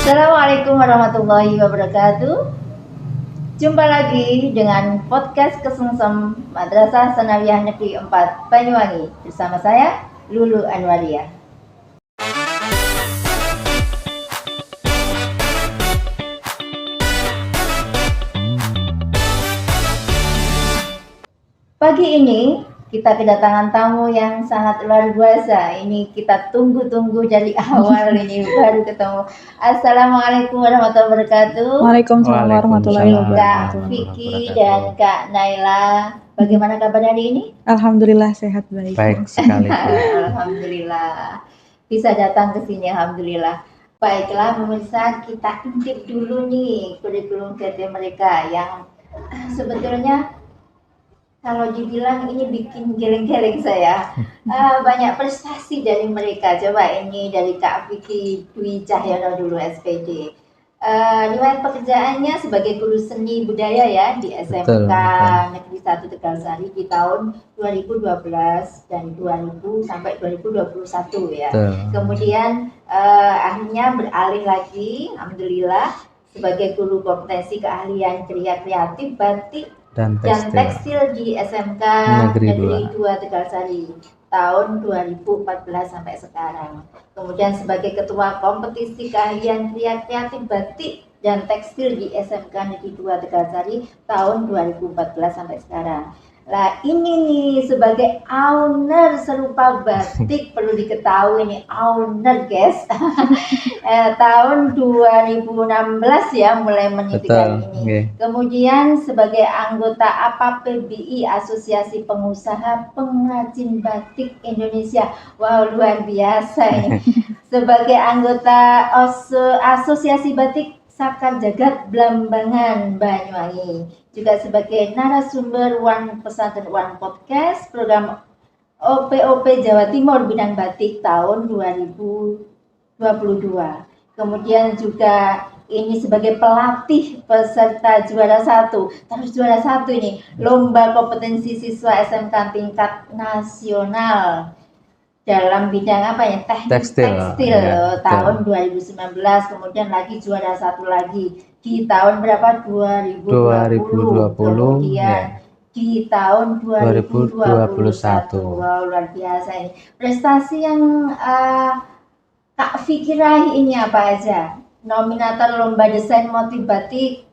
Assalamualaikum warahmatullahi wabarakatuh. Jumpa lagi dengan podcast Kesengsem Madrasah Sanawiyah Negeri 4 Banyuwangi bersama saya Lulu Anwaria. Pagi ini kita kedatangan tamu yang sangat luar biasa. Ini kita tunggu-tunggu dari awal ini baru ketemu. Assalamualaikum warahmatullahi wabarakatuh. Waalaikumsalam warahmatullahi Kak wabarakatuh. Vicky dan Kak Naila, bagaimana kabar hari ini? Alhamdulillah sehat baik. Baik sekali. Alhamdulillah. Bisa datang ke sini, alhamdulillah. Baiklah pemirsa, kita intip dulu nih kurikulum vitae mereka yang sebetulnya kalau dibilang ini bikin geleng-geleng saya. Banyak prestasi dari mereka. Coba ini dari Kak Vicky Dwi Cahyono dulu SPD. Riwayat pekerjaannya sebagai guru seni budaya ya di SMK Negeri 1 Tegalsari di tahun 2012 dan 2000 sampai 2021 ya. Kemudian akhirnya beralih lagi, alhamdulillah, sebagai guru kompetensi keahlian kriya kreatif batik dan tekstil di SMK Negeri 2 Tegalsari tahun 2014 sampai sekarang. Kemudian sebagai ketua kompetisi keahlian kriya kreatif batik dan tekstil di SMK Negeri 2 Tegalsari tahun 2014 sampai sekarang. Nah ini nih sebagai owner serupa batik perlu diketahui nih owner guys. Tahun 2016 ya mulai menitikan ini. Okay. Kemudian sebagai anggota APAPBI Asosiasi Pengusaha Pengrajin Batik Indonesia. Wow luar biasa ini. Sebagai anggota Asosiasi Batik Sakar Jagat Blambangan Banyuwangi, juga sebagai narasumber One Pesantren One Podcast program OPOP Jawa Timur bidang batik tahun 2022. Kemudian juga ini sebagai pelatih peserta juara 1, terus juara 1 ini lomba kompetensi siswa SMK tingkat nasional dalam bidang apa ya, tekstil ya, tahun 2019. Kemudian lagi juara 1 lagi di tahun berapa 2020. Kemudian ya, di tahun 2021. Wow luar biasa ini prestasi yang Kak Vicky raih ini apa aja? Nominator lomba desain motif batik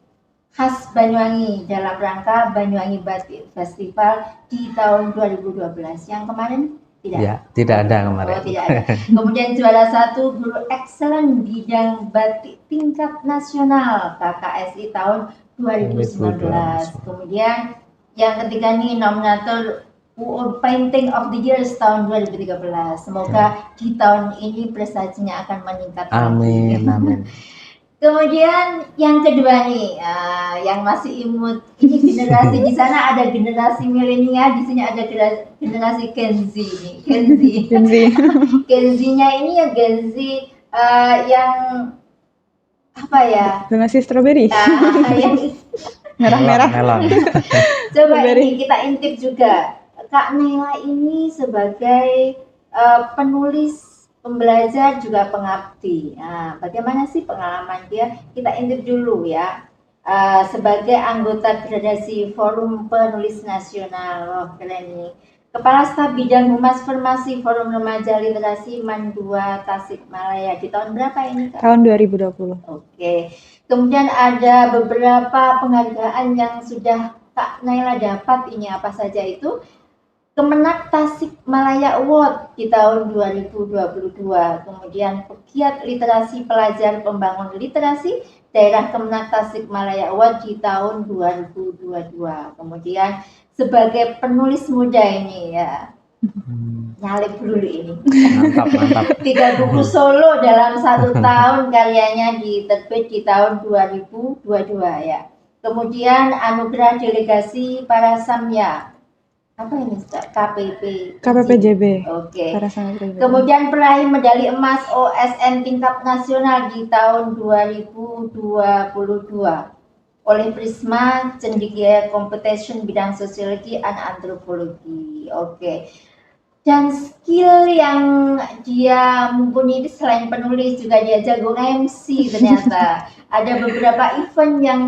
khas Banyuwangi dalam rangka Banyuwangi Batik Festival di tahun 2012 yang kemarin tidak? Ya, tidak ada kemarin. Oh, tidak ada. Kemudian juara 1 guru excellent bidang batik tingkat nasional KKSI tahun 2019. Kemudian yang ketiga nih nominator Painting of the Year tahun 2013. Semoga di tahun ini prestasinya akan meningkat. Amin, amin. Kemudian yang kedua nih, yang masih imut, ini generasi di sana ada generasi milenial, di sini ada generasi Gen Z nih, Gen Z-nya ini ya Gen Z yang apa ya? Generasi strawberry. Yang merah-merah. Coba ini kita intip juga, Kak Naila ini sebagai penulis, pembelajar juga pengabdi. Nah, bagaimana sih pengalaman dia? Kita intip dulu ya. Sebagai anggota gradasi Forum Penulis Nasional, oh, keren nih. Kepala Staf Bidang Humas Formasi Forum Remaja Literasi MAN 2 Tasikmalaya di tahun berapa ini Kak? Tahun 2020. Oke. Kemudian ada beberapa penghargaan yang sudah Kak Naila dapat, ini apa saja itu? Kemenak Tasikmalaya Award di tahun 2022, kemudian Pegiat Literasi Pelajar Pembangun Literasi Daerah Kemenak Tasikmalaya Award di tahun 2022, kemudian sebagai penulis muda ini ya, nyalip dulu ini. Mantap. 3 buku solo dalam 1 tahun karyanya diterbit di tahun 2022 ya. Kemudian anugerah delegasi para Samya. Apa ini KPPJB. Oke. Kemudian peraih medali emas OSN tingkat nasional di tahun 2022 oleh Prisma Cendekia Competition bidang sosiologi dan antropologi. Oke. dan skill yang dia mumpuni itu selain penulis juga dia jago MC ternyata. Ada beberapa event yang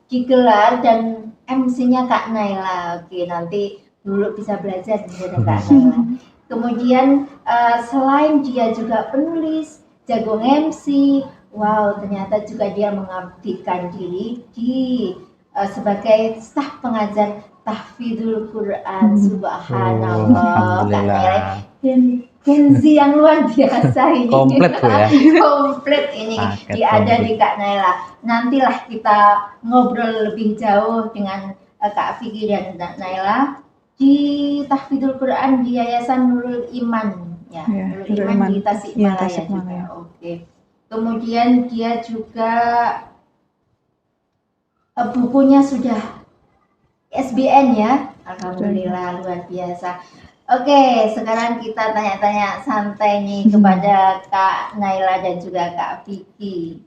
digelar dan MC-nya Kak Naila. Oke, nanti dulu bisa belajar dengan Kak Naila. Kemudian selain dia juga penulis, jago MC, wow ternyata juga dia mengabdikan diri di sebagai staf pengajar tahfidzul Quran. Subhanallah, Kak Naila. Kenzi yang luar biasa ini. Komplit Bu ya. Komplit ini ada di Kak Naila. Nantilah kita ngobrol lebih jauh dengan Kak Vicky dan Kak Naila di tahfidzul Quran di Yayasan Nurul Iman ya, Nurul Iman di Tasikmalaya juga. Oke. Kemudian dia juga bukunya sudah SBN ya. Alhamdulillah luar biasa. Oke, sekarang kita tanya-tanya santai nih kepada Kak Naila dan juga Kak Vicky.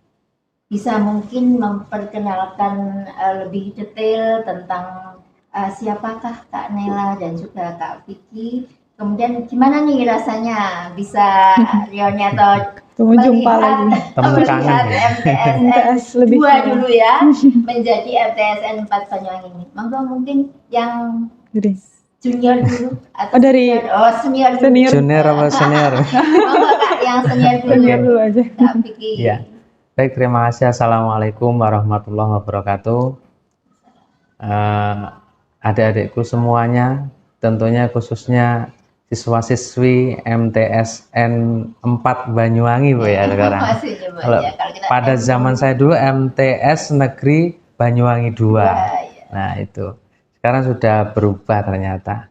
Bisa mungkin memperkenalkan lebih detail tentang siapakah Kak Naila dan juga Kak Vicky. Kemudian gimana nih rasanya bisa reuni atau melihat MTSN 2 dulu ya menjadi MTSN 4 Banyuwangi ini. Monggo mungkin yang junior dulu atau senior dulu. Junior apa senior? Monggo Kak yang senior dulu aja. Kak Vicky. Ya. Baik, terima kasih. Assalamualaikum warahmatullahi wabarakatuh. Adik-adikku semuanya, tentunya khususnya siswa-siswi MTSN 4 Banyuwangi Bu ya sekarang. Kalau pada zaman saya dulu MTS Negeri Banyuwangi 2. Nah itu. Sekarang sudah berubah ternyata.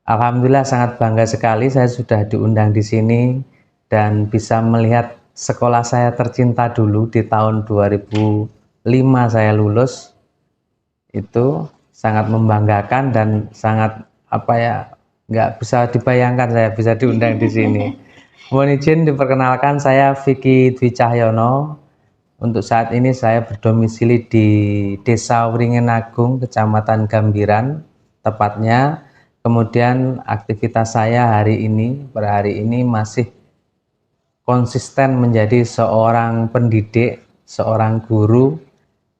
Alhamdulillah sangat bangga sekali saya sudah diundang di sini dan bisa melihat sekolah saya tercinta dulu di tahun 2005 saya lulus. Itu sangat membanggakan dan sangat nggak bisa dibayangkan saya bisa diundang di sini. Mohon izin diperkenalkan, saya Vicky Dwi Cahyono. Untuk saat ini saya berdomisili di Desa Wringin Agung, Kecamatan Gambiran, tepatnya. Kemudian aktivitas saya per hari ini masih konsisten menjadi seorang pendidik, seorang guru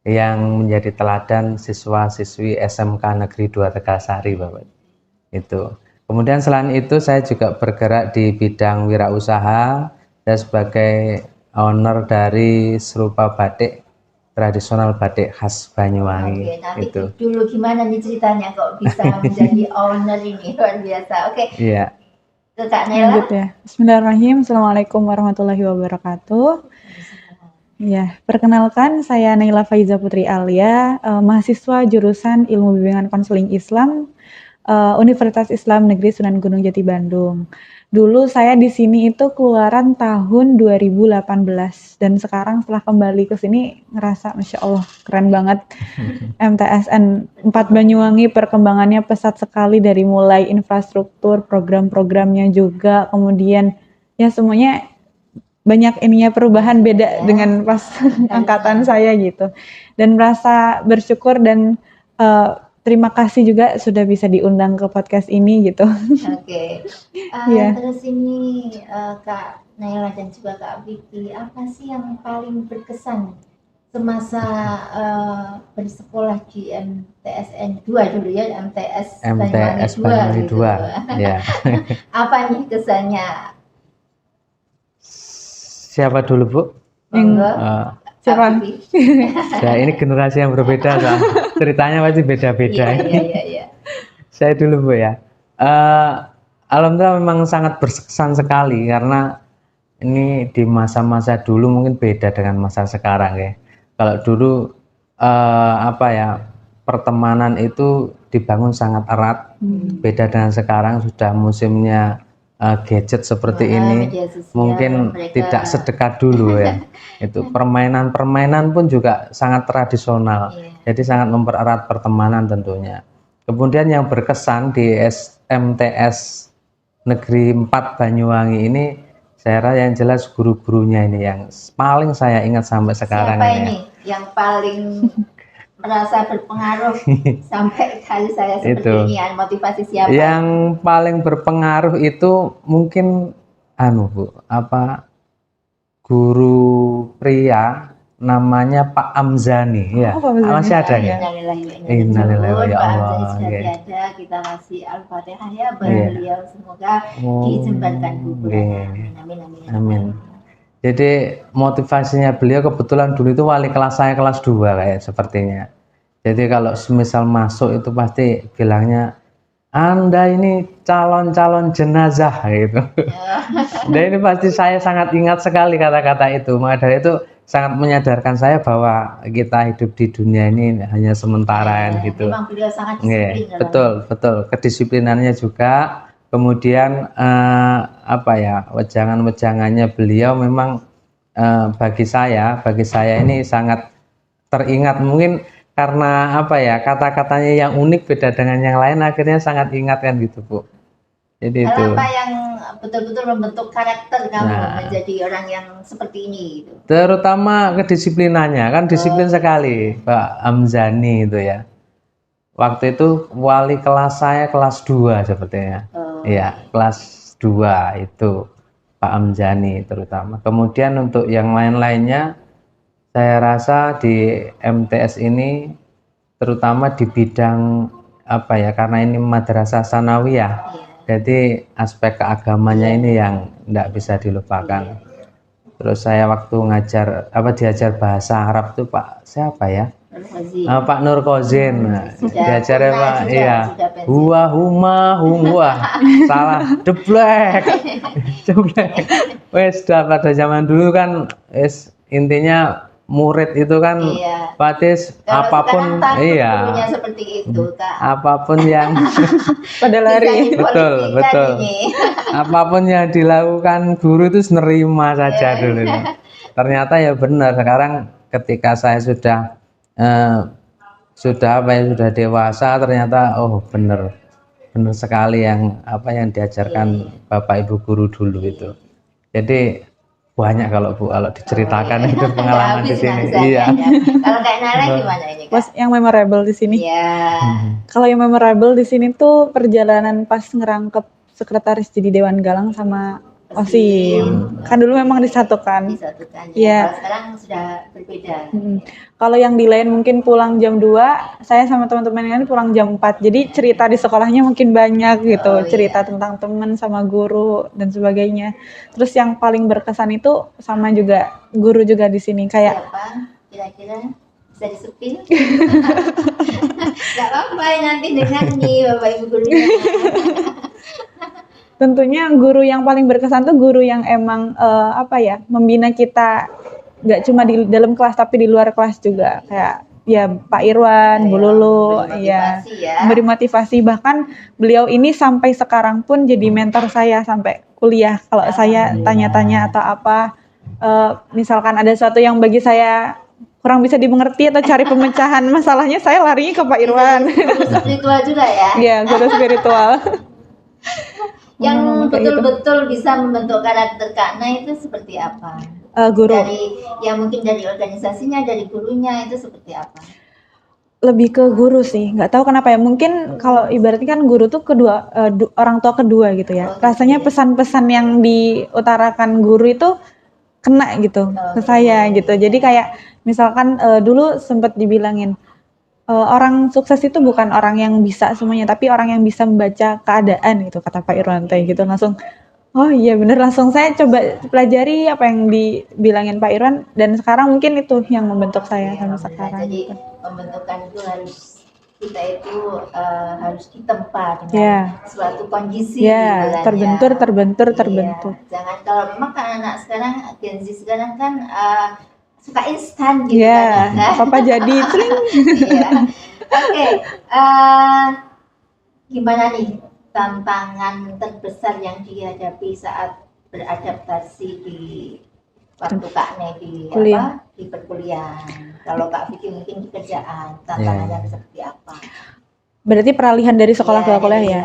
yang menjadi teladan siswa-siswi SMK Negeri 2 Tegalsari, Bapak. Itu. Kemudian selain itu saya juga bergerak di bidang wirausaha. Saya sebagai owner dari Serupa Batik, tradisional batik khas Banyuwangi. Oke, nanti itu dulu gimana nih ceritanya kok bisa menjadi owner ini, luar biasa. Oke. Iya. Ke Kak Naila. Ya. Bismillahirrahmanirrahim. Assalamualaikum warahmatullahi wabarakatuh. Ya, perkenalkan saya Naila Faiza Putri Alia, mahasiswa jurusan Ilmu Bimbingan Konseling Islam Universitas Islam Negeri Sunan Gunung Jati Bandung. Dulu saya di sini itu keluaran tahun 2018 dan sekarang setelah kembali ke sini ngerasa Masya Allah keren banget. MTSN 4 Banyuwangi perkembangannya pesat sekali dari mulai infrastruktur, program-programnya juga, kemudian ya semuanya banyak perubahan beda dengan pas angkatan saya gitu. Dan merasa bersyukur dan terima kasih juga sudah bisa diundang ke podcast ini gitu. Oke. Terus ini Kak Naila dan juga Kak Vicky, apa sih yang paling berkesan semasa bersekolah di MTSN 2 dulu ya, MTS Banyuwangi 2 gitu. Ya. Apa nih kesannya? Siapa dulu Bu? Siapa? Ya, ini generasi yang berbeda, ceritanya pasti beda-beda. Iya. Saya dulu Bu ya. Alhamdulillah memang sangat berkesan sekali karena ini di masa-masa dulu mungkin beda dengan masa sekarang ya. Kalau dulu pertemanan itu dibangun sangat erat, beda dengan sekarang sudah musimnya gadget seperti ini, mungkin tidak sedekat dulu ya. Itu permainan pun juga sangat tradisional, jadi sangat mempererat pertemanan tentunya. Kemudian yang berkesan di MTS Negeri 4 Banyuwangi ini, saya rasa yang jelas guru-gurunya ini yang paling saya ingat sampai sekarang. Siapa ini yang paling merasa berpengaruh sampai kali saya seperti Itu. ini ya, motivasi siapa? Yang paling berpengaruh itu mungkin Bu, guru pria namanya Pak Amzani ya. Pak Amzani. Masih ada ya? Innalillahi wa Pak ya Amzani Allah. sudah tiada, kita masih Al-Fatihah ya beliau, semoga dijembatkan kuburannya. Amin. Jadi motivasinya beliau kebetulan dulu itu wali kelas saya kelas 2 kayak sepertinya. Jadi kalau semisal masuk itu pasti bilangnya, Anda ini calon-calon jenazah gitu. Dan ini pasti saya sangat ingat sekali kata-kata itu. Maka dari itu sangat menyadarkan saya bahwa kita hidup di dunia ini hanya sementara gitu. Memang beliau sangat disiplin. Betul. Kedisiplinannya juga. Kemudian wejangan-wejangannya beliau memang bagi saya ini sangat teringat, mungkin karena kata-katanya yang unik beda dengan yang lain, akhirnya sangat ingat kan gitu Bu. Jadi itu apa yang betul-betul membentuk karakter kamu menjadi orang yang seperti ini gitu. Terutama kedisiplinannya, kan disiplin sekali Pak Amzani itu ya. Waktu itu wali kelas saya kelas 2 sepertinya. Iya, kelas 2 itu Pak Amzani terutama. Kemudian untuk yang lain-lainnya, saya rasa di MTS ini terutama di bidang karena ini madrasah sanawiyah, jadi aspek keagamanya ini yang tidak bisa dilupakan. Terus saya waktu diajar bahasa Arab tuh Pak siapa ya? Pak Nur Kozin. Diajarnya Pak, iya. Huwa huma huwa. Salah, deblek. Wes pada zaman dulu kan intinya murid itu kan Patis apapun seperti itu, Kak. Apapun yang pada lari. Betul. Apapun yang dilakukan guru itu nerima saja dulu. Ternyata ya benar, sekarang ketika saya sudah dewasa, ternyata benar sekali yang diajarkan Bapak Ibu guru dulu itu. Jadi banyak kalau diceritakan itu pengalaman di sini. Iya. Kalau kayak Nala gimana ini, Kak? Mas yang memorable di sini. Iya. Kalau yang memorable di sini tuh perjalanan pas ngerangkep sekretaris jadi Dewan Galang sama Osim. Kan dulu memang disatukan. Ya. Kalau sekarang sudah berbeda. Kalau yang di lain mungkin pulang jam 2, saya sama teman-teman yang lain pulang jam 4. Jadi cerita di sekolahnya mungkin banyak gitu, cerita tentang teman sama guru dan sebagainya. Terus yang paling berkesan itu sama juga guru juga di sini kayak siapa kira-kira bisa disepil? Gak apa-apa nanti dengar nih Bapak Ibu gurunya. Tentunya guru yang paling berkesan tuh guru yang emang membina kita nggak cuma di dalam kelas tapi di luar kelas juga, kayak ya Pak Irwan, Bu Lulu, memberi motivasi. Bahkan beliau ini sampai sekarang pun jadi mentor saya sampai kuliah. Kalau saya tanya-tanya atau apa, misalkan ada sesuatu yang bagi saya kurang bisa dimengerti atau cari pemecahan masalahnya, saya larinya ke Pak Irwan. Guru spiritual juga ya? Iya, guru spiritual. Yang betul-betul bisa membentuk karakter Kak Nay itu seperti apa? Guru. Mungkin dari organisasinya, dari gurunya itu seperti apa? Lebih ke guru sih, nggak tahu kenapa ya. Mungkin kalau ibaratnya kan guru tuh kedua, orang tua kedua gitu ya. Rasanya pesan-pesan yang diutarakan guru itu kena gitu ke saya gitu. Jadi kayak misalkan dulu sempat dibilangin, orang sukses itu bukan orang yang bisa semuanya, tapi orang yang bisa membaca keadaan gitu, kata Pak Irwanto gitu. Langsung, oh iya bener, langsung saya coba pelajari apa yang dibilangin Pak Irwan, dan sekarang mungkin itu yang membentuk saya sampai sekarang. Jadi gitu. Pembentukan itu kita itu harus ditempa dengan suatu kondisi gitu kan, terbentur. Jangan, kalau memang kan anak sekarang, Gen Z sekarang kan suka instan gitu kan. Apa jadi Oke. Gimana nih tantangan terbesar yang dihadapi saat beradaptasi di waktu Kak Nay di perkuliahan? Kalau Kak Vicky mungkin di kerjaan, tantangannya seperti apa? Berarti peralihan dari sekolah ke kuliah ya?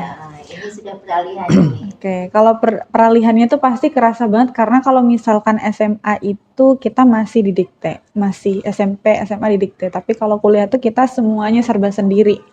Ini sudah peralihan ini. Oke, kalau peralihannya tuh pasti kerasa banget karena kalau misalkan SMA itu kita masih didikte, masih SMP, SMA didikte. Tapi kalau kuliah tuh kita semuanya serba sendiri.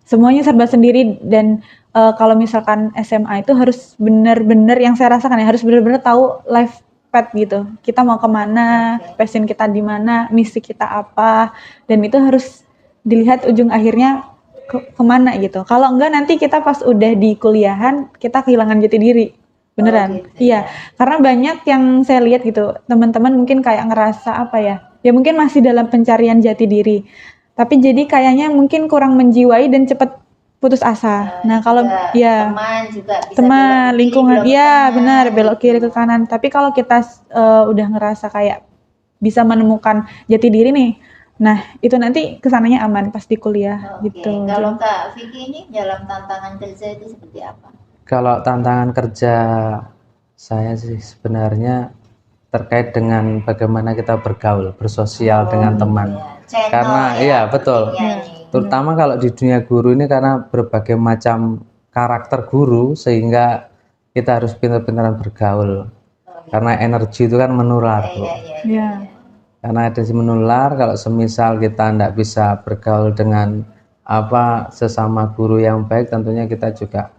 Semuanya serba sendiri dan kalau misalkan SMA itu harus benar-benar yang saya rasakan ya harus benar-benar tahu life path gitu. Kita mau kemana, passion kita di mana, misi kita apa, dan itu harus dilihat ujung akhirnya kemana gitu. Kalau enggak nanti kita pas udah di kuliahan kita kehilangan jati diri. Beneran. gitu ya. Iya, karena banyak yang saya lihat gitu, teman-teman mungkin kayak ngerasa apa ya? Ya mungkin masih dalam pencarian jati diri. Tapi jadi kayaknya mungkin kurang menjiwai dan cepat putus asa. Nah, kalau ya teman juga bisa teman, belok kiri, lingkungan, belok iya kanan, benar belok gitu. kiri ke kanan. Tapi kalau kita udah ngerasa kayak bisa menemukan jati diri nih, nah itu nanti kesananya aman pas di kuliah Oke, gitu. kalau Kak Vicky ini dalam tantangan kerja itu seperti apa? Kalau tantangan kerja saya sih sebenarnya terkait dengan bagaimana kita bergaul, bersosial dengan teman. Channel Karena ya, iya betul. pentingnya ini. Terutama kalau di dunia guru ini karena berbagai macam karakter guru sehingga kita harus pintar-pintaran bergaul. Karena energi itu kan menular, Bu. Iya. Karena energi menular, kalau semisal kita tidak bisa bergaul dengan sesama guru yang baik, tentunya kita juga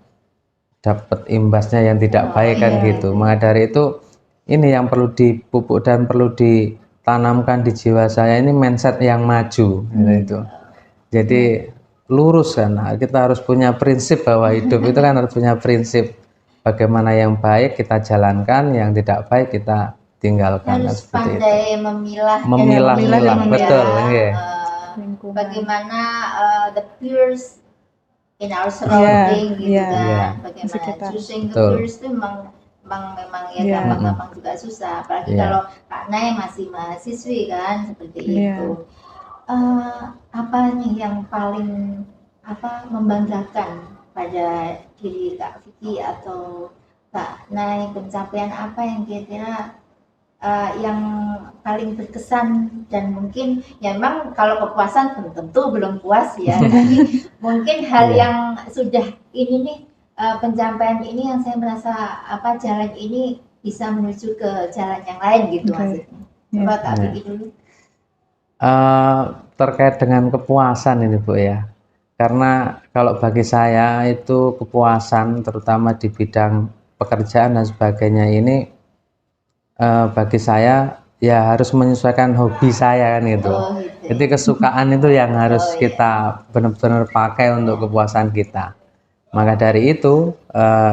dapat imbasnya yang tidak baik kan gitu. Maka dari itu ini yang perlu dipupuk dan perlu ditanamkan di jiwa saya ini mindset yang maju gitu. Jadi lurus kan. Nah, kita harus punya prinsip bahwa hidup itu kan harus punya prinsip. Bagaimana yang baik kita jalankan, yang tidak baik kita tinggalkan. Harus Seperti pandai itu. memilah, Betul. bagaimana the peers in our surrounding gitu kan. Bagaimana choosing the peers itu memang ya gampang-gampang juga susah. Apalagi kalau Kak Nay masih mahasiswi kan seperti itu. Apa nih yang paling membanggakan pada diri Kak Vicky atau Kak Nay, pencapaian apa yang kira-kira yang paling berkesan dan mungkin ya memang kalau kepuasan tentu belum puas ya, tapi mungkin hal yang sudah ini nih pencapaian ini yang saya merasa jalan ini bisa menuju ke jalan yang lain gitu maksudnya. Coba Kak Vicky dulu. Terkait dengan kepuasan ini Bu ya, karena kalau bagi saya itu kepuasan terutama di bidang pekerjaan dan sebagainya ini bagi saya ya harus menyesuaikan hobi saya kan gitu. Jadi kesukaan itu yang harus kita benar-benar pakai untuk kepuasan kita. Maka dari itu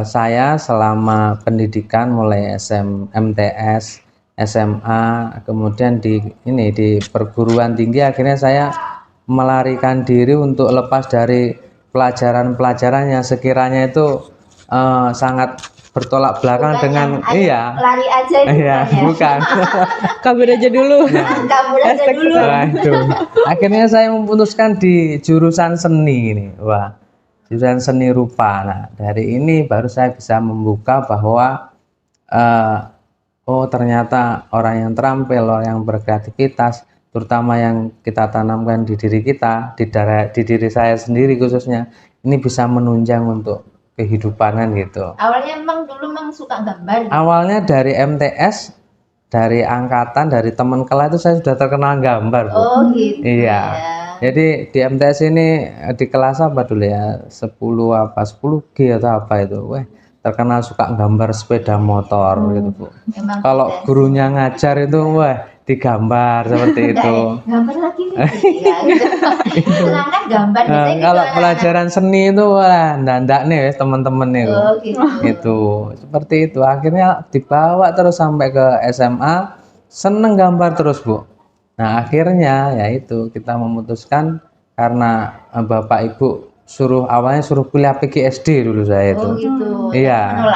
saya selama pendidikan mulai MTS, SMA, kemudian di perguruan tinggi akhirnya saya melarikan diri untuk lepas dari pelajaran-pelajaran yang sekiranya itu sangat bertolak belakang dengan lari aja itu bukan. Kabur aja dulu. Kabur aja dulu. Akhirnya saya memutuskan di jurusan seni ini. Jurusan seni rupa. Nah, dari ini baru saya bisa membuka bahwa ternyata orang yang terampil, orang yang berkreativitas, terutama yang kita tanamkan di diri kita, di diri saya sendiri khususnya, ini bisa menunjang untuk kehidupan kan gitu. Awalnya dulu suka gambar. Awalnya dari MTS, dari angkatan, dari teman kelas itu saya sudah terkenal gambar, Bu. Oh gitu. Iya. Jadi di MTS ini di kelas apa dulu ya? 10G atau apa itu. Terkenal suka gambar sepeda motor gitu, Bu. Kalau gurunya ngajar itu digambar seperti itu. Gambar lagi senangkan gambar kalau pelajaran seni itu ndak nih teman-teman nih. Gitu. Seperti itu. Akhirnya dibawa terus sampai ke SMA, seneng gambar terus, Bu. Nah, akhirnya yaitu kita memutuskan karena Bapak Ibu awalnya suruh kuliah PGSD dulu saya itu. Gitu. Iya.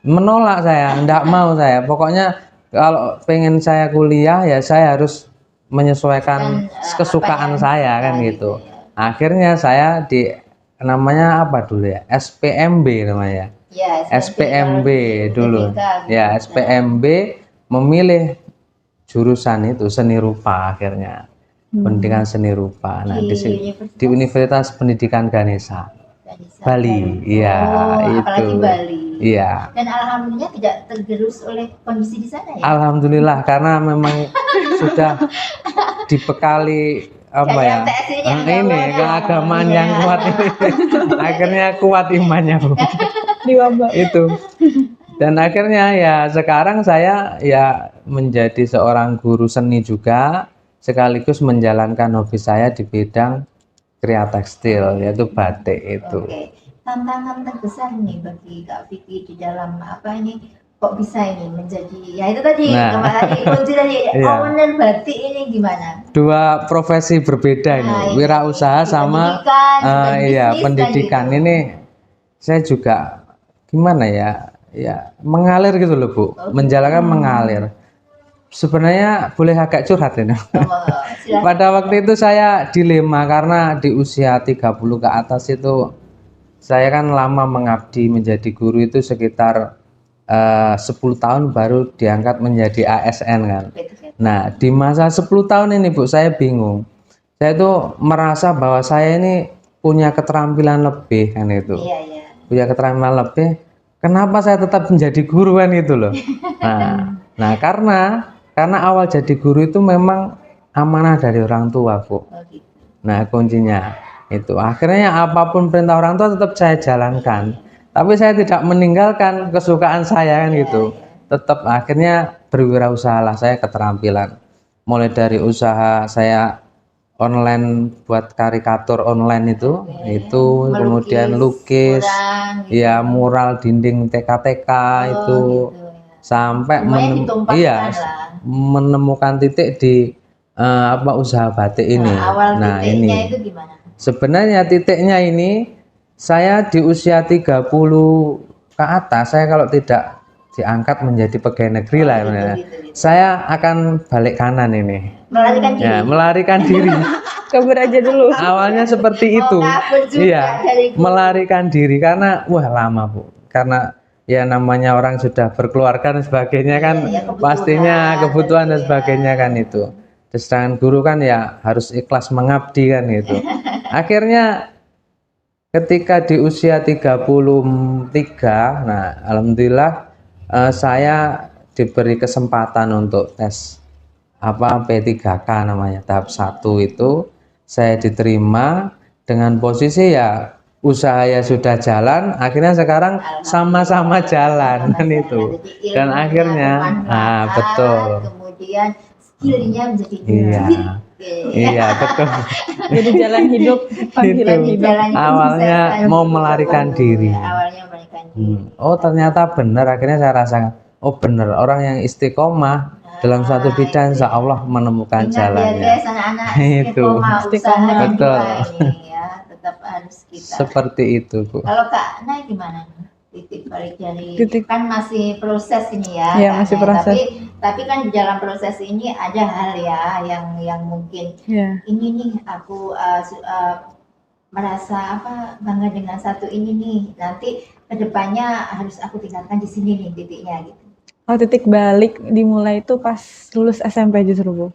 Menolak saya, ndak mau saya. Pokoknya kalau pengen saya kuliah ya saya harus menyesuaikan kesukaan saya kan gitu. Akhirnya saya namanya apa dulu ya? SPMB namanya. Ya, SPMB dulu. Ya, SPMB memilih jurusan itu seni rupa akhirnya. Pendidikan seni rupa. Nah, di Universitas Pendidikan Ganesha. di sana. Bali, iya, Apalagi itu. Bali. Iya. Dan alhamdulillah tidak tergerus oleh kondisi di sana ya. Alhamdulillah, karena memang sudah dibekali apa ya? Ini keagamaan yang kuat ini. Akhirnya kuat imannya, Bu. Di wabah. Itu. Dan akhirnya ya sekarang saya ya menjadi seorang guru seni juga, sekaligus menjalankan hobi saya di bidang kria tekstil, yaitu batik itu. Oke. Tantangan terbesar nih bagi Kak Vicky di dalam apa ini, kok bisa ini menjadi ya itu tadi kunci tadi owner batik ini gimana? Dua profesi berbeda ini, wirausaha sama pendidikan gitu. ini saya juga gimana ya mengalir gitu loh Bu, menjalankan mengalir. Sebenarnya boleh agak curhat ini. Pada waktu itu saya dilema karena di usia 30 ke atas itu saya kan lama mengabdi menjadi guru itu sekitar 10 tahun baru diangkat menjadi ASN kan. Nah di masa 10 tahun ini Bu saya bingung. Saya itu merasa bahwa saya ini punya keterampilan lebih kan itu. Punya keterampilan lebih. Kenapa saya tetap menjadi guru kan itu loh. Nah karena awal jadi guru itu memang amanah dari orang tua Bu. Nah kuncinya itu akhirnya apapun perintah orang tua tetap saya jalankan, tapi saya tidak meninggalkan kesukaan saya kan gitu. Tetap akhirnya berwirausahalah saya keterampilan, mulai dari usaha saya online buat karikatur online itu melukis, kemudian lukis ya mural dinding TK-TK itu sampai menemukan titik di usaha batik ini. Nah ini itu gimana? Sebenarnya titiknya ini saya di usia 30 ke atas, saya kalau tidak diangkat menjadi pegawai negeri lah saya akan balik kanan ini. Melarikan diri. Ya, melarikan diri. Kabur aja dulu. Awalnya seperti itu. Iya, melarikan diri karena lama Bu. Karena ya namanya orang sudah berkeluarga dan sebagainya kan pastinya kebutuhan dan sebagainya kan itu. Sedangkan guru kan ya harus ikhlas mengabdi kan gitu. Akhirnya ketika di usia 33, nah alhamdulillah saya diberi kesempatan untuk tes P3K namanya, tahap 1 itu saya diterima dengan posisi ya usaha ya sudah jalan, akhirnya sekarang sama-sama jalan kan itu. Dan akhirnya betul. Kemudian skillnya menjadi iya betul. Jadi jalan hidup, panggilan hidup. Awalnya mau melarikan diri. Oh ternyata benar, akhirnya saya rasakan benar orang yang istiqomah dalam suatu bidang insya Allah menemukan jalannya. Itu istiqomah betul. Tetap harus kita. Seperti itu Bu. Kalau Kak Nay gimana? Titik balik dari kan masih proses ini ya, masih proses. Tapi kan di dalam proses ini ada hal ya yang mungkin ini nih aku merasa bangga dengan satu ini nih, nanti kedepannya harus aku tinggalkan di sini nih titiknya gitu. Titik balik dimulai itu pas lulus SMP justru Bu.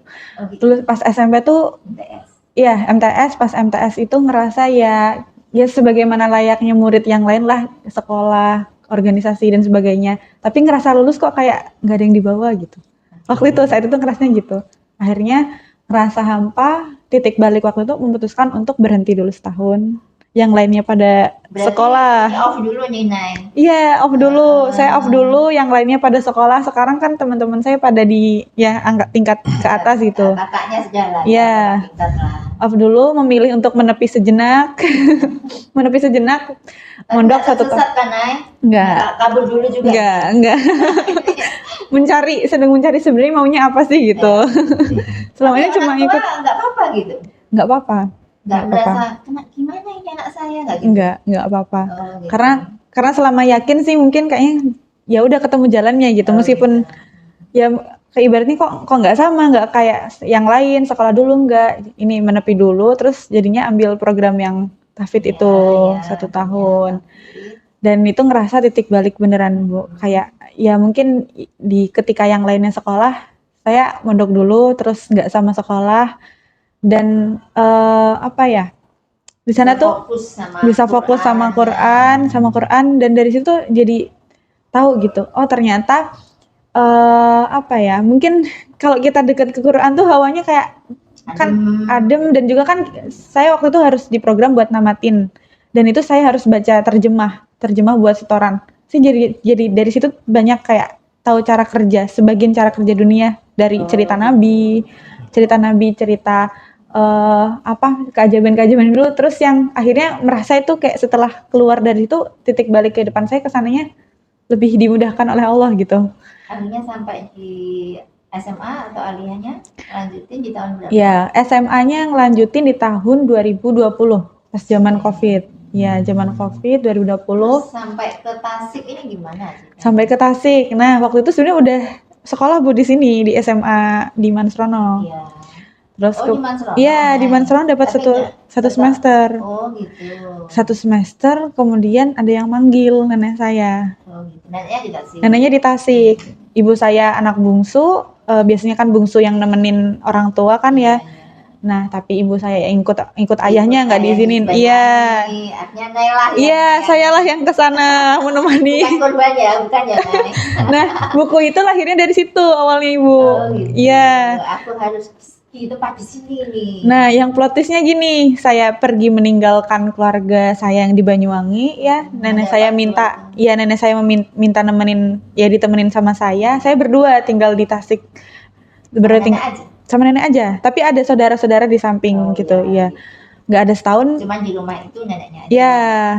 Gitu. Lulus pas SMP tuh MTS. Iya MTS, pas MTS itu ngerasa ya sebagaimana layaknya murid yang lain lah, sekolah, organisasi dan sebagainya. Tapi ngerasa lulus kok kayak nggak ada yang dibawa gitu. Waktu itu saat itu ngerasanya gitu. Akhirnya ngerasa hampa, titik balik waktu itu memutuskan untuk berhenti dulu setahun. Yang lainnya pada sekolah. Off dulu nih Nay. Iya off dulu, saya off dulu. Yang lainnya pada sekolah. Sekarang kan teman-teman saya pada di tingkat ke atas gitu. Kakaknya sejalan. Iya. Off dulu, memilih untuk menepi sejenak. Menepi sejenak. Mondok 1 tahun. Sesat kan Nay? Enggak. Kabur dulu juga. Enggak. sedang mencari sebenarnya maunya apa sih gitu. Selama ini cuma ikut. Enggak apa-apa gitu. Enggak apa-apa. Enggak merasa gimana ini anak saya enggak gitu. Enggak apa-apa. Gitu. Karena selama yakin sih mungkin kayaknya ya udah ketemu jalannya gitu. Meskipun ya kayak ibaratnya kok enggak sama, enggak kayak yang lain, sekolah dulu enggak. Ini menepi dulu terus jadinya ambil program yang tahfidz itu 1 tahun. Dan itu ngerasa titik balik beneran Bu. Kayak ya mungkin di ketika yang lainnya sekolah, saya mondok dulu terus enggak sama sekolah. Dan Di sana tuh bisa fokus sama Quran, dan dari situ jadi tahu gitu. Oh ternyata apa ya? Mungkin kalau kita dekat ke Quran tuh hawanya kayak kan adem, dan juga kan saya waktu itu harus diprogram buat namatin, dan itu saya harus baca terjemah buat setoran. Saya jadi dari situ banyak kayak tahu cara kerja, sebagian cara kerja dunia dari cerita Nabi, cerita apa keajaiban dulu, terus yang akhirnya merasa itu kayak setelah keluar dari itu titik balik kehidupan saya kesananya lebih dimudahkan oleh Allah gitu. Akhirnya sampai di SMA atau aliyahnya lanjutin di tahun berapa? Ya, SMA-nya ngelanjutin di tahun 2020 pas zaman Covid. Ya, zaman Covid 2020. Terus sampai ke Tasik ini gimana? Sampai ke Tasik. Nah, waktu itu sebenarnya udah sekolah Bu di sini di SMA di Mansrono. Iya. Terus di Mansrono. Iya, di Mansrono dapat satu semester. Oh, gitu. Satu semester, kemudian ada yang manggil nenek saya. Oh, gitu. Neneknya di Tasik. Neneknya di Tasik. Ibu saya anak bungsu, biasanya kan bungsu yang nemenin orang tua kan ya. Nah, tapi ibu saya yang ikut ayahnya nggak diizinin. Iya. Artinya Nailah ya. Iya, sayalah yang ke sana menemani. Bukan korban ya, bukan ya, Nay. Nah, buku itu lahirnya dari situ awalnya, Ibu. Oh, gitu. Iya. Aku harus di tempat di sini nih. Nah, yang plot twist-nya gini, saya pergi meninggalkan keluarga saya yang di Banyuwangi ya. Nenek saya minta, ya nenek saya minta nemenin, ya ditemenin sama saya. Saya berdua tinggal di Tasik. Sama nenek aja, tapi ada saudara-saudara di samping gitu, iya. Nggak ada setahun. Cuman di rumah itu neneknya aja. Iya,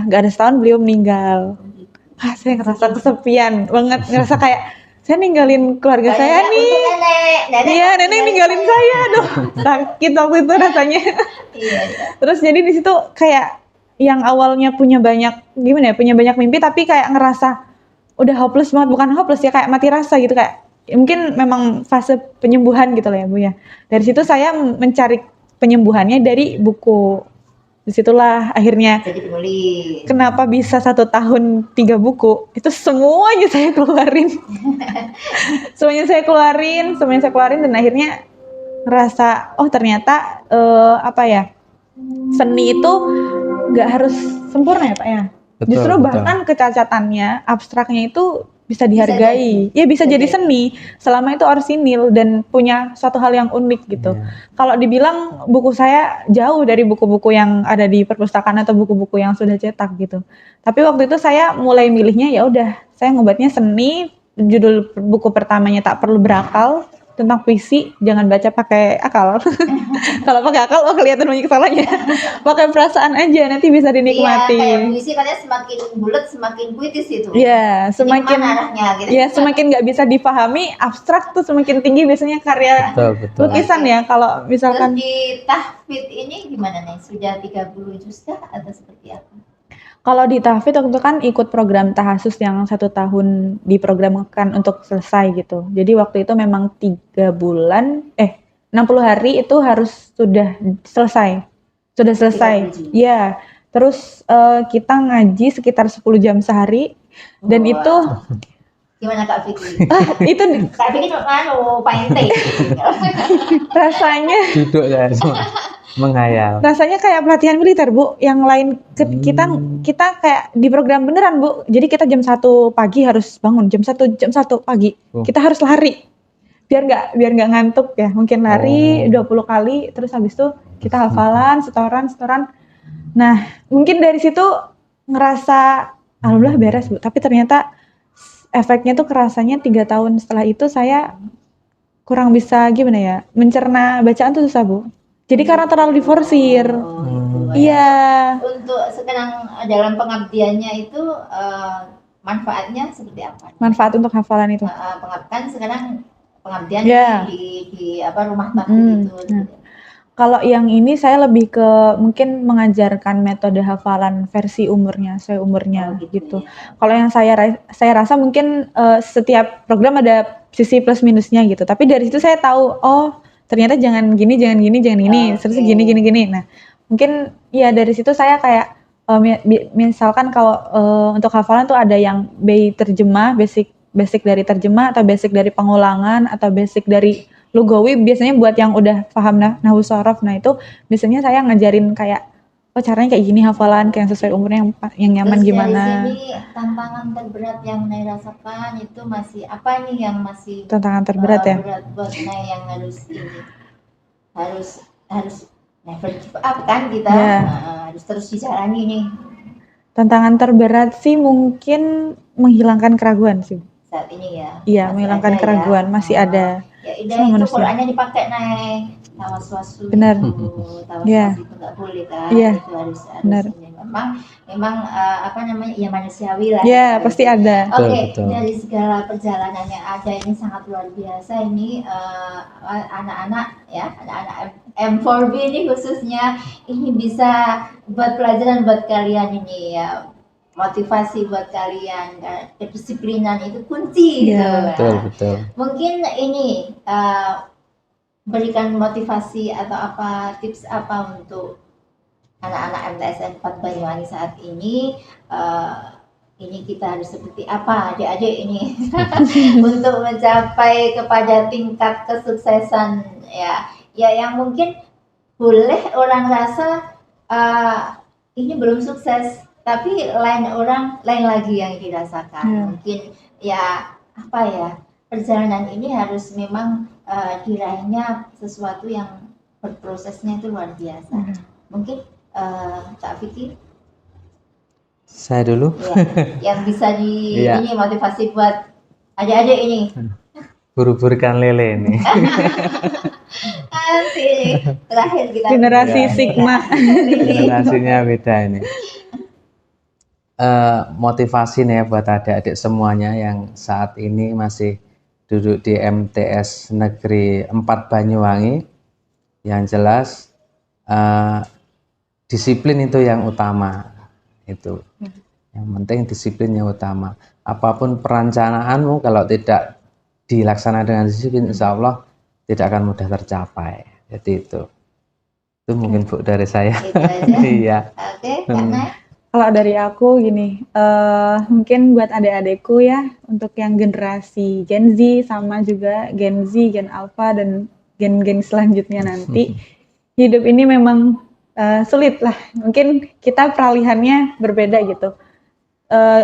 nggak ada setahun beliau meninggal. Saya ngerasa kesepian banget, ngerasa kayak saya ninggalin keluarga saya nih. Iya, nenek ninggalin saya, aduh sakit waktu itu rasanya. Iya. Terus jadi di situ kayak yang awalnya punya banyak mimpi, tapi kayak ngerasa udah hopeless banget, bukan hopeless ya, kayak mati rasa gitu, kayak mungkin memang fase penyembuhan gitu lah ya Bu ya. Dari situ saya mencari penyembuhannya dari buku. Disitulah akhirnya kenapa bisa 1 tahun 3 buku itu semuanya saya keluarin. semuanya saya keluarin dan akhirnya ngerasa oh ternyata apa ya, seni itu nggak harus sempurna ya Pak ya. Justru bahkan kecacatannya, abstraknya itu bisa dihargai, bisa jadi seni selama itu orisinil dan punya suatu hal yang unik gitu. Kalau dibilang buku saya jauh dari buku-buku yang ada di perpustakaan atau buku-buku yang sudah cetak gitu. Tapi waktu itu saya mulai milihnya ya udah, saya ngobatnya seni. Judul buku pertamanya Tak Perlu Berakal, tentang puisi, jangan baca pakai akal. Kalau pakai akal, kelihatan banyak salahnya. Pakai perasaan aja, nanti bisa dinikmati. Iya, kayak puisi katanya semakin bulat, semakin puitis itu. Iya, semakin arahnya, gitu. Ya, semakin nggak bisa dipahami, abstrak tuh semakin tinggi biasanya karya lukisan ya. Kalau misalkan terus di tahfidz ini gimana nih? Sudah 30 juz kah atau seperti apa? Kalau di tahfidz waktu itu kan ikut program tahasus yang 1 tahun diprogramkan untuk selesai gitu. Jadi waktu itu memang 3 bulan, 60 hari itu harus sudah selesai. Sudah selesai. Iya. Terus kita ngaji sekitar 10 jam sehari. Dan itu gimana Kak Vicky? Itu Kak Vicky Pak Ente. Rasanya duduk ya menghayal. Rasanya kayak pelatihan militer Bu, yang lain kita kayak di program beneran Bu. Jadi kita jam 1 pagi harus bangun, jam 1 pagi. Kita harus lari. Biar nggak ngantuk ya. Mungkin lari 20 kali, terus habis itu kita hafalan, setoran. Nah, mungkin dari situ ngerasa alhamdulillah beres Bu. Tapi ternyata efeknya tuh kerasanya 3 tahun setelah itu saya kurang bisa gimana ya, mencerna bacaan tuh susah Bu. Jadi karena terlalu diforsir. Iya. Untuk sekarang dalam pengabdiannya itu manfaatnya seperti apa? Manfaat untuk hafalan itu. Kan sekarang pengabdian di rumah bakti itu. Kalau yang ini saya lebih ke mungkin mengajarkan metode hafalan versi umurnya, sesuai umurnya gitu. Kalau yang saya rasa mungkin setiap program ada sisi plus minusnya gitu. Tapi dari situ saya tahu ternyata jangan gini, terus gini. Nah, mungkin ya dari situ saya kayak misalkan kalau untuk hafalan tuh ada yang terjemah, basic dari terjemah atau basic dari pengulangan atau basic dari lugawi, biasanya buat yang udah paham nahwu shorof. Nah, itu biasanya saya ngajarin kayak oh caranya kayak gini hafalan kayak yang sesuai umurnya yang nyaman Terus gimana. dari sini tantangan terberat yang Nay rasakan itu masih apa nih yang masih Tantangan terberat ya. berat buat Nay yang harus never give up kan kita, harus terus dijalani nih. Tantangan terberat sih mungkin menghilangkan keraguan sih. Saat ini ya. Iya, menghilangkan keraguan masih ada. Ya udah itu Qurannya dipakai Nay. Tawaswasu. Benar. Tawaswasu itu nggak boleh kan? Itu harus memang apa namanya ya manusiawi lah. Ya pasti ada. Oke, dari segala perjalanan yang ada ini sangat luar biasa ini anak-anak M4B ini khususnya ini bisa buat pelajaran buat kalian ini ya. Motivasi buat kalian, kedisiplinan itu kunci gitu. Betul. Mungkin ini berikan motivasi atau apa tips apa untuk anak-anak MTSN 4 Banyuwangi saat ini kita harus seperti apa adik-adik ini untuk mencapai kepada tingkat kesuksesan ya yang mungkin boleh orang rasa ini belum sukses tapi lain lagi yang dirasakan. Mungkin ya apa ya perjalanan ini harus memang diraihnya sesuatu yang berprosesnya itu luar biasa. Mungkin Kak Vicky saya dulu yang bisa ini motivasi buat adik-adik ini. Buru-burukan lele ini. Nanti terakhir kita generasi Sigma. Generasinya beda ini. Motivasi nih ya buat adik-adik semuanya yang saat ini masih duduk di MTS Negeri 4 Banyuwangi. Yang jelas disiplin itu yang utama. Itu yang penting disiplin yang utama. Apapun perencanaanmu kalau tidak dilaksanakan dengan disiplin, insya Allah tidak akan mudah tercapai. Jadi itu mungkin Bu dari saya. Iya. Oke, karena kalau dari aku gini, mungkin buat adik-adikku ya, untuk yang generasi Gen Z sama juga Gen Z, Gen Alpha dan gen-gen selanjutnya nanti, hidup ini memang sulit lah. Mungkin kita peralihannya berbeda gitu.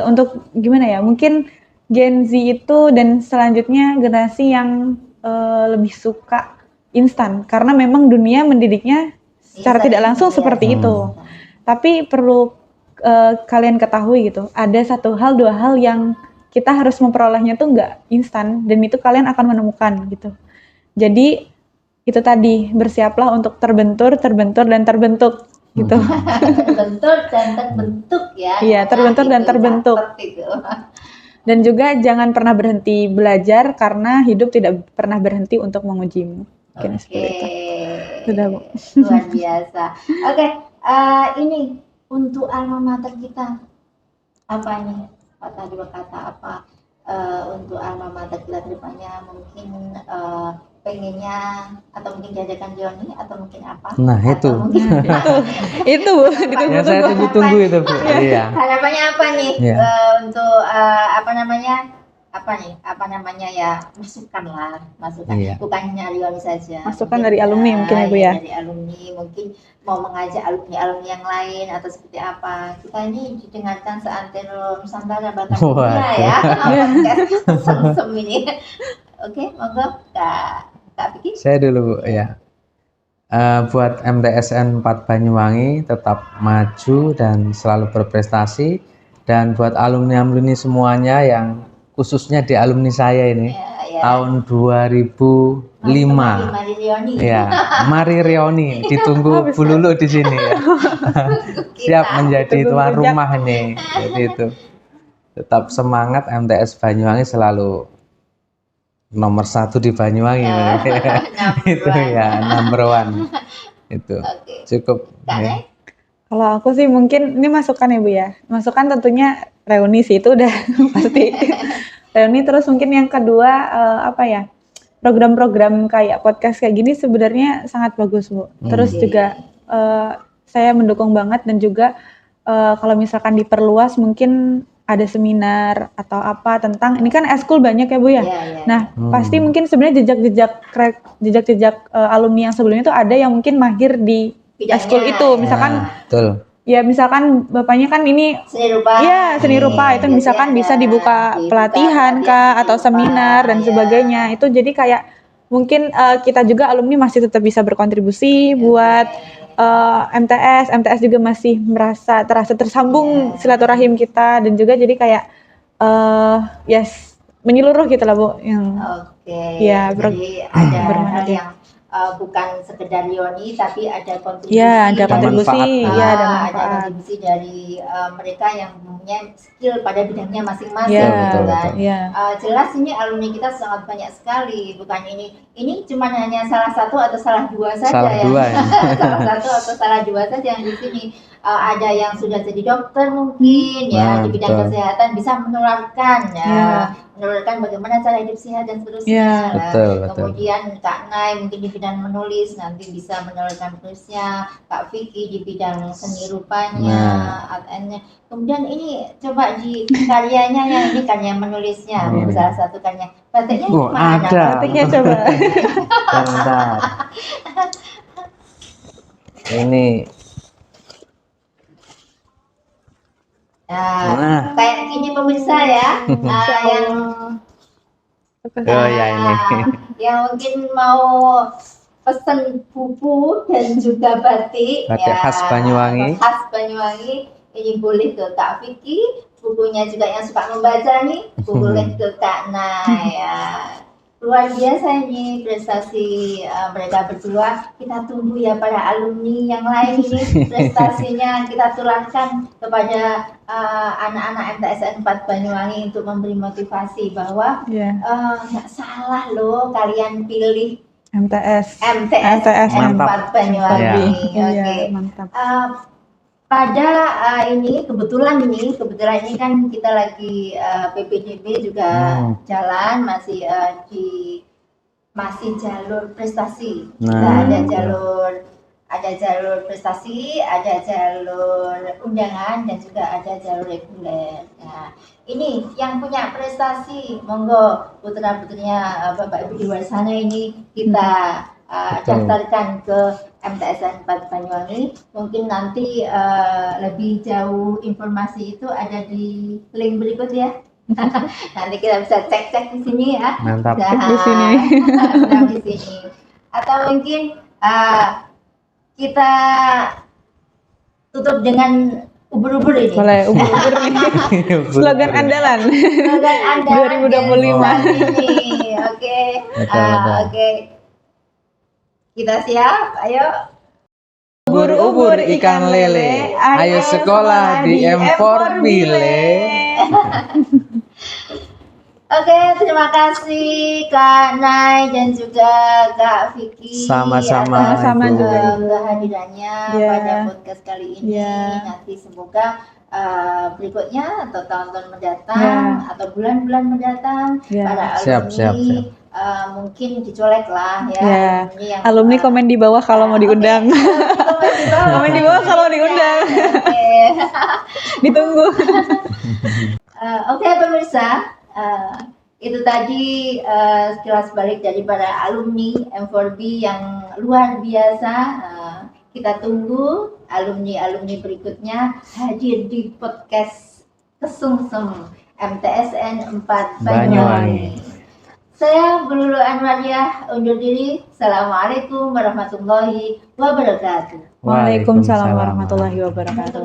Untuk gimana ya? Mungkin Gen Z itu dan selanjutnya generasi yang lebih suka instan, karena memang dunia mendidiknya secara tidak langsung seperti itu. Tapi perlu kalian ketahui gitu, ada satu hal, dua hal yang kita harus memperolehnya tuh nggak instan, dan itu kalian akan menemukan gitu. Jadi itu tadi, bersiaplah untuk terbentur dan terbentuk gitu. Terbentur dan terbentuk ya. Iya, terbentur dan terbentuk. Dan juga jangan pernah berhenti belajar karena hidup tidak pernah berhenti untuk mengujimu. Mungkin seperti itu. Sudah, Bu. Luar biasa. Oke, ini untuk alma mater kita apa nih? Dua kata apa untuk alma mater kita kedepannya mungkin pengennya atau mungkin diajarkan Joni atau mungkin apa? Nah itu itu Bu, ya, saya tunggu itu Bu. Iya. Harapannya apa nih untuk apa namanya ya masukan, iya. Bukan hanya Rioni saja, masukan dari alumni mungkin ya Bu ya. Dari alumni mungkin mau mengajak alumni yang lain atau seperti apa. Kita ini didengarkan seantero Nusantara bahkan dunia ya. Sem ini. Oke, monggo Kak Vicky. Saya dulu Bu ya. Buat MTSN 4 Banyuwangi tetap maju dan selalu berprestasi, dan buat alumni semuanya yang khususnya di alumni saya ini tahun 2005 ya, Mari Rioni ditunggu Bu Lulu di sini ya. Siap menjadi tuan rumah nih. Jadi itu tetap semangat, MTS Banyuwangi selalu nomor 1 di Banyuwangi. Itu ya number 1 itu cukup ya. Kalau aku sih mungkin ini masukan ya Bu ya. Masukan tentunya reuni sih, itu udah pasti. Reuni, terus mungkin yang kedua program-program kayak podcast kayak gini sebenarnya sangat bagus Bu. Terus juga saya mendukung banget, dan juga kalau misalkan diperluas mungkin ada seminar atau apa tentang ini kan eskul banyak ya Bu ya. Nah pasti mungkin sebenarnya jejak alumni yang sebelumnya itu ada yang mungkin mahir di eskul itu, misalkan ya misalkan bapaknya kan ini Seni rupa. ya seni rupa itu Biasanya misalkan bisa dibuka pelatihan kah atau seni rupa, seminar dan ya. sebagainya. Itu jadi kayak mungkin kita juga alumni masih tetap bisa berkontribusi buat MTS juga masih terasa tersambung silaturahim kita, dan juga jadi kayak yes menyeluruh gitu lah Bu yang ya jadi ada hal yang bukan sekedar Yoni tapi ada kontribusi, ya ada kontribusi, ada kontribusi dari mereka yang punya skill pada bidangnya masing-masing, betul, kan? betul. Jelas ini alumni kita sangat banyak sekali, bukan ini cuma hanya salah satu atau salah dua saja salah satu atau salah dua saja yang di sini. Ada yang sudah jadi dokter mungkin ya di bidang kesehatan, bisa menularkan menularkan bagaimana cara hidup sehat dan seterusnya. Kemudian Kak Nay mungkin di bidang menulis, nanti bisa menularkan tulisnya. Kak Vicky di bidang seni rupanya, art and-nya. Kemudian ini coba di karyanya yang ini karya menulisnya, salah satu karya batiknya mana? Batiknya coba. Bentar. Ini kayak gini pemirsa ya, yang mungkin mau pesen buku dan juga batik khas Banyuwangi. Ini boleh ke Kak Vicky, bukunya juga yang suka membaca nih boleh ke Kak Nay ya. Luar biasa ini prestasi mereka berdua. Kita tunggu ya para alumni yang lain ini prestasinya kita tularkan kepada anak-anak MTSN 4 Banyuwangi untuk memberi motivasi bahwa nggak salah loh kalian pilih MTSN 4 Banyuwangi. Mantap. Pada ini kebetulan ini kan kita lagi PPDB juga jalan masih jalur prestasi. Ada jalur prestasi, ada jalur undangan dan juga ada jalur reguler. Nah, ini yang punya prestasi, monggo putra-putrinya Bapak Ibu di luar sana ini kita daftarkan ke MTSN 4 Banyuwangi. Mungkin nanti lebih jauh informasi itu ada di link berikut ya. Nanti kita bisa cek di sini ya. Mantap. Di sini. Di sini. Atau mungkin kita tutup dengan ubur-ubur ini. Boleh, ubur-ubur nih. Slogan andalan. 2025 ini. Oke. Kita siap, ayo. Ubur-ubur ikan lele, ayo sekolah di M4 Bile. Oke, terima kasih Kak Nay dan juga Kak Vicky. Sama-sama juga kehadirannya pada podcast kali ini. Nanti semoga berikutnya atau tahun-tahun mendatang atau bulan-bulan mendatang para alumni mungkin dicolek lah ya. Alumni komen di bawah kalau mau diundang. Komen di bawah kalau diundang. Ditunggu. Oke, pemirsa, itu tadi sekilas balik dari para alumni M4B yang luar biasa. Kita tunggu alumni berikutnya hadir di podcast Kesungsem MTSN 4 Banyuwangi. Saya Bu Lulu Anwariah undur diri. Assalamualaikum warahmatullahi wabarakatuh. Waalaikumsalam warahmatullahi wabarakatuh.